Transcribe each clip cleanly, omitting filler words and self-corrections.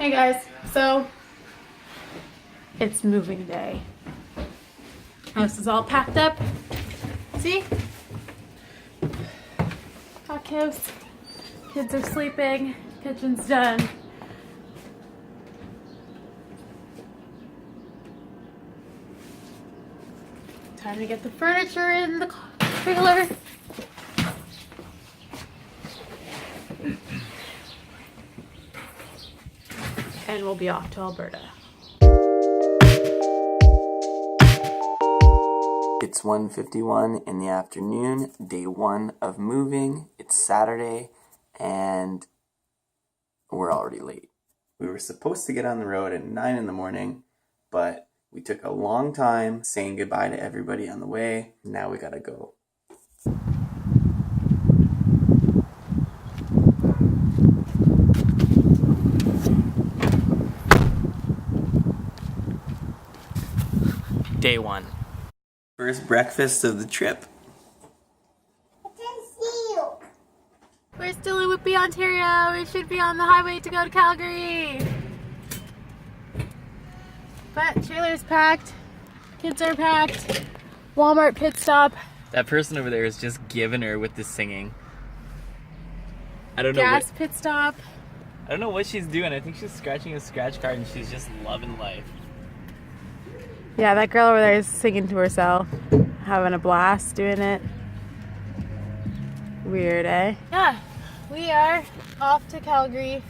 Hey guys, so it's moving day. House is all packed up. See? Hot house. Kids are sleeping. Kitchen's done. Time to get the furniture in the trailer. And we'll be off to Alberta. It's 1:51 in the afternoon, day one of moving. It's Saturday, and we're already late. We were supposed to get on the road at 9 in the morning, but we took a long time saying goodbye to everybody on the way. Now we gotta go. Day one. First breakfast of the trip. We're still in Whitby, Ontario. We should be on the highway to go to Calgary. But trailer's packed. Kids are packed. Walmart pit stop. That person over there is just giving her with the singing. I don't know. Gas pit stop. I don't know what she's doing. I think she's scratching a scratch card and she's just loving life. Yeah, that girl over there is singing to herself. Having a blast doing it. Weird, eh? Yeah, we are off to Calgary.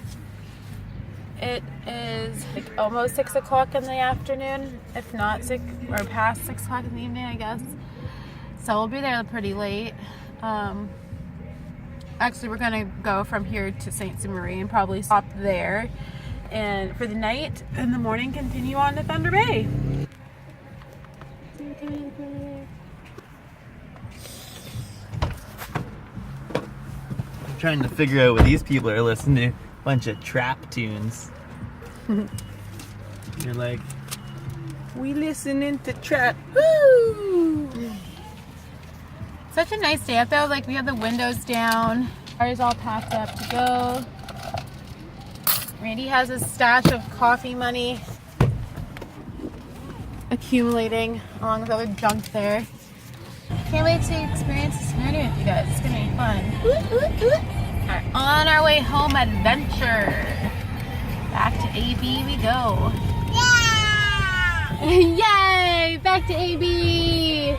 It is like almost 6 o'clock in the afternoon, if not 6 or past 6 o'clock in the evening, I guess. So we'll be there pretty late. Actually, we're gonna go from here to Saint Ste. Marie and probably stop there, and for the night. In the morning, continue on to Thunder Bay. I'm trying to figure out what these people are listening to. Bunch of trap tunes. You're like, we listening to trap. Woo! Such a nice day out though. Like, we have the windows down. Car is all packed up to go. Randy has a stash of coffee money accumulating along with other junk there. Can't wait to experience this scenario with you guys. It's gonna be fun. Alright, on our way home adventure. Back to AB we go. Yeah! Yay! Back to AB!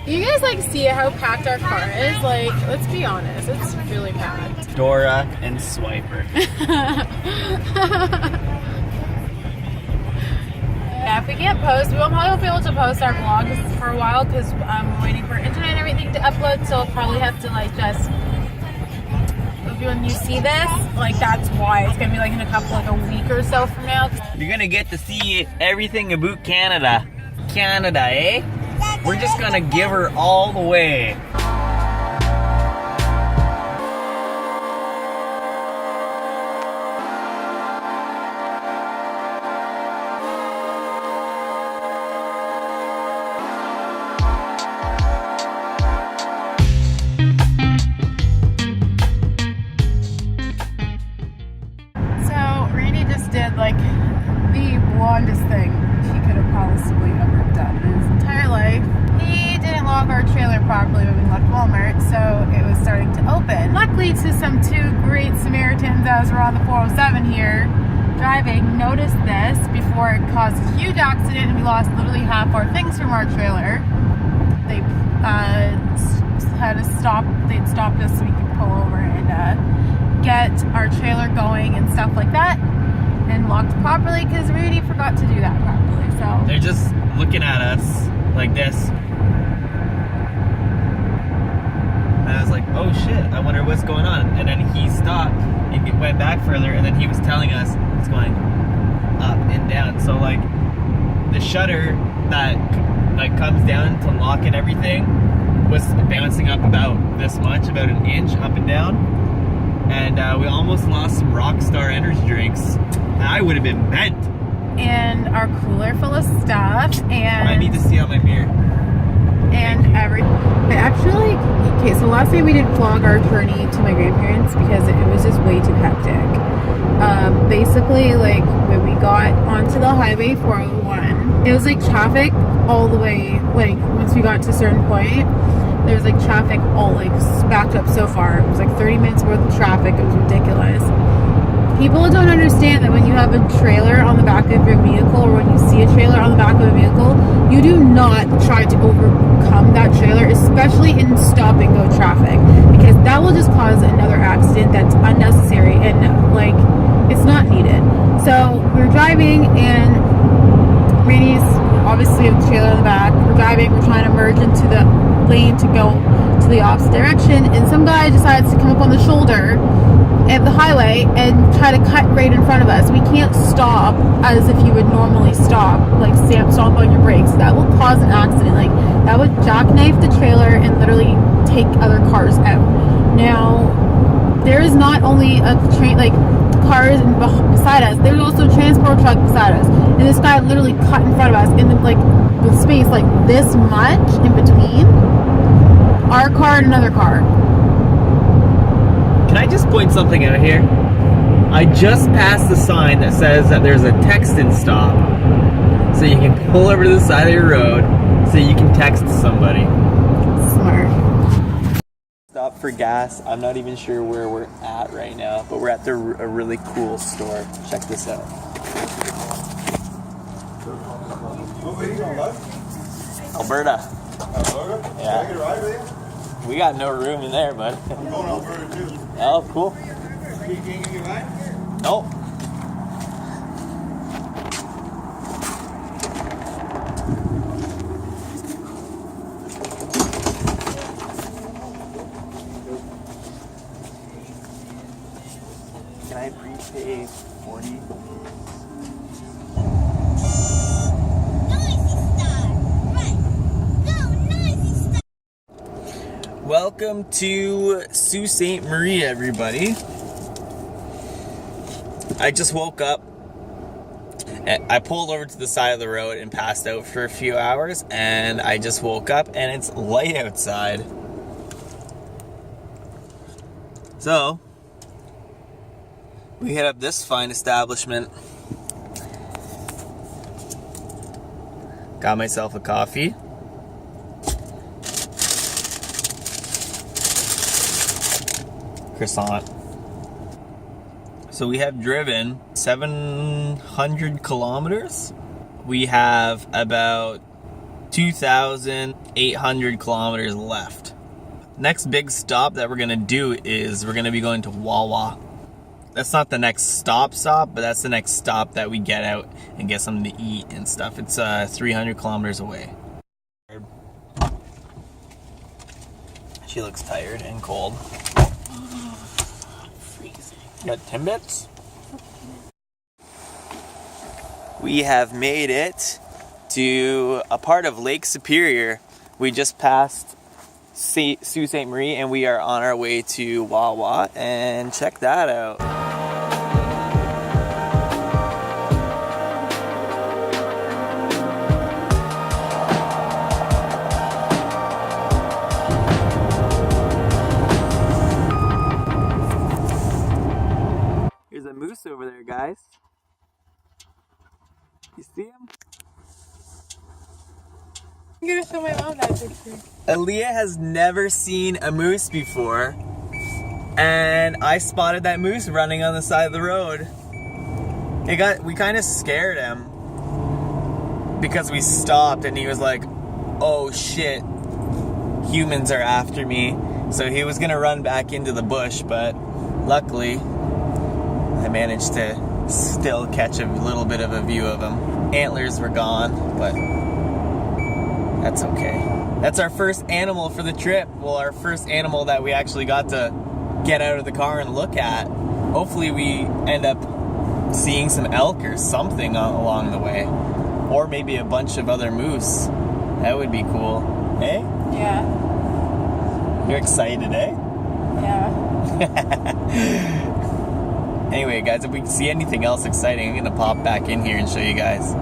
You guys like see how packed our car is? Like, let's be honest, it's really packed. Dora and Swiper. Yeah, if we can't post, we probably won't be able to post our vlogs for a while because I'm waiting for internet and everything to upload, so I'll probably have to like just, when you see this, like that's why. It's gonna be like in a week or so from now. You're gonna get to see everything about Canada. Canada, eh? We're just gonna give her all the way. Did like the blondest thing he could have possibly ever done in his entire life. He didn't lock our trailer properly when we left Walmart, so it was starting to open. Luckily, to some two great Samaritans as we're on the 407 here driving, noticed this before it caused a huge accident and we lost literally half our things from our trailer. They had to stop. They'd stopped us so we could pull over and get our trailer going and stuff like that. And locked properly because Rudy forgot to do that properly. So they're just looking at us like this, and I was like, "Oh shit! I wonder what's going on." And then he stopped and went back further, and then he was telling us it's going up and down. So like the shutter that like comes down to lock and everything was bouncing up about this much, about an inch up and down, and we almost lost some Rockstar energy drinks. I would have been bent. And our cooler full of stuff, and I need to see out my mirror. and everything. I actually, okay, so last night we didn't vlog our journey to my grandparents because it was just way too hectic. Basically, like, when we got onto the highway 401, it was like traffic all the way, like, once we got to a certain point, there was like traffic all like backed up so far. It was like 30 minutes worth of traffic. It was ridiculous. People don't understand that when you have a trailer on the back of your vehicle, or when you see a trailer on the back of a vehicle, you do not try to overcome that trailer, especially in stop and go traffic, because that will just cause another accident that's unnecessary and like it's not needed. So we're driving and Randy's obviously have the trailer in the back. We're driving, we're trying to merge into the lane to go to the opposite direction, and some guy decides to come up on the shoulder of the highway and try to cut right in front of us. We can't stop as if you would normally stop, like stomp on your brakes. That will cause an accident. Like, that would jackknife the trailer and literally take other cars out. Now, there is not only a train, like cars beside us, there's also a transport truck beside us, and this guy literally cut in front of us, and then, like, with space like this much in between our car and another car. Can I just point something out here? I just passed the sign that says that there's a text and stop, so you can pull over to the side of your road so you can text somebody. Smart. Stop for gas. I'm not even sure where we're at right now, but we're at a really cool store. Check this out. Alberta. Alberta? Yeah. Can I get a ride with you? We got no room in there, bud. I'm going to Alberta too. Oh, cool. You can't give me a ride? Nope. Can I prepay 40? Welcome to Sault Ste. Marie, everybody. I just woke up. I pulled over to the side of the road and passed out for a few hours, and I just woke up and it's light outside. So, we hit up this fine establishment. Got myself a coffee. Croissant. So we have driven 700 kilometers. We have about 2,800 kilometers left. Next big stop that we're gonna do is we're gonna be going to Wawa. That's not the next stop, but that's the next stop that we get out and get something to eat and stuff. It's 300 kilometers away. She looks tired and cold. You got Timbits? We have made it to a part of Lake Superior. We just passed Sault Ste. Marie and we are on our way to Wawa, and check that out. There's a moose over there, guys. You see him? I'm gonna show my mom that picture. Aaliyah has never seen a moose before, and I spotted that moose running on the side of the road. We kind of scared him because we stopped and he was like, oh shit, humans are after me. So he was gonna run back into the bush, but luckily I managed to still catch a little bit of a view of him. Antlers were gone, but that's okay. That's our first animal for the trip. Well, our first animal that we actually got to get out of the car and look at. Hopefully we end up seeing some elk or something along the way. Or maybe a bunch of other moose. That would be cool. Eh? Yeah. You're excited, eh? Yeah. Anyway, guys, if we see anything else exciting, I'm gonna pop back in here and show you guys.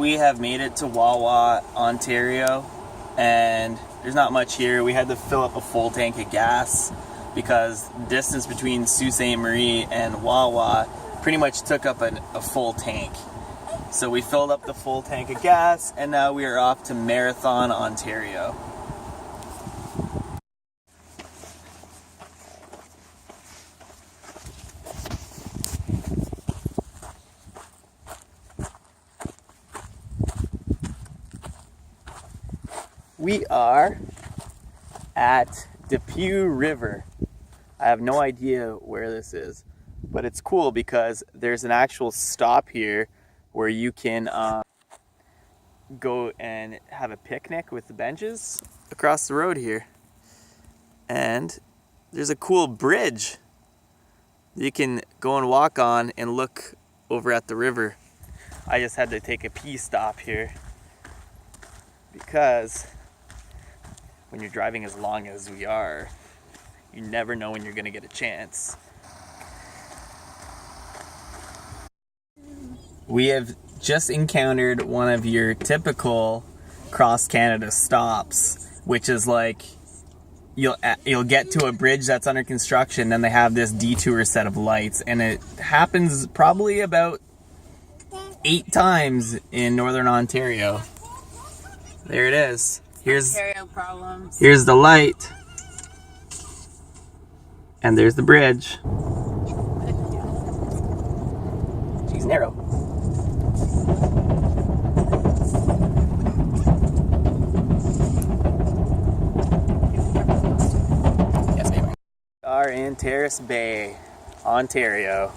We have made it to Wawa, Ontario, and there's not much here. We had to fill up a full tank of gas because the distance between Sault Ste. Marie and Wawa pretty much took up a full tank. So we filled up the full tank of gas, and now we are off to Marathon, Ontario. We are at Depew River. I have no idea where this is, but it's cool because there's an actual stop here where you can go and have a picnic with the benches across the road here. And there's a cool bridge that you can go and walk on and look over at the river. I just had to take a pee stop here because when you're driving as long as we are, you never know when you're gonna get a chance. We have just encountered one of your typical cross-Canada stops, which is like you'll get to a bridge that's under construction, then they have this detour set of lights, and it happens probably about 8 times in Northern Ontario. There it is. Ontario problems. Here's the light. And there's the bridge. She's narrow. Yes, ma'am. We are in Terrace Bay, Ontario.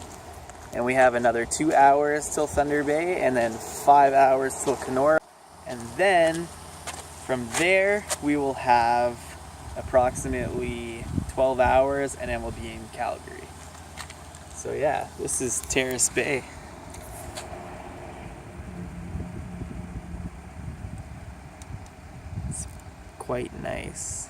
And we have another 2 hours till Thunder Bay, and then 5 hours till Kenora. And then from there, we will have approximately 12 hours, and then we'll be in Calgary. So yeah, this is Terrace Bay. It's quite nice.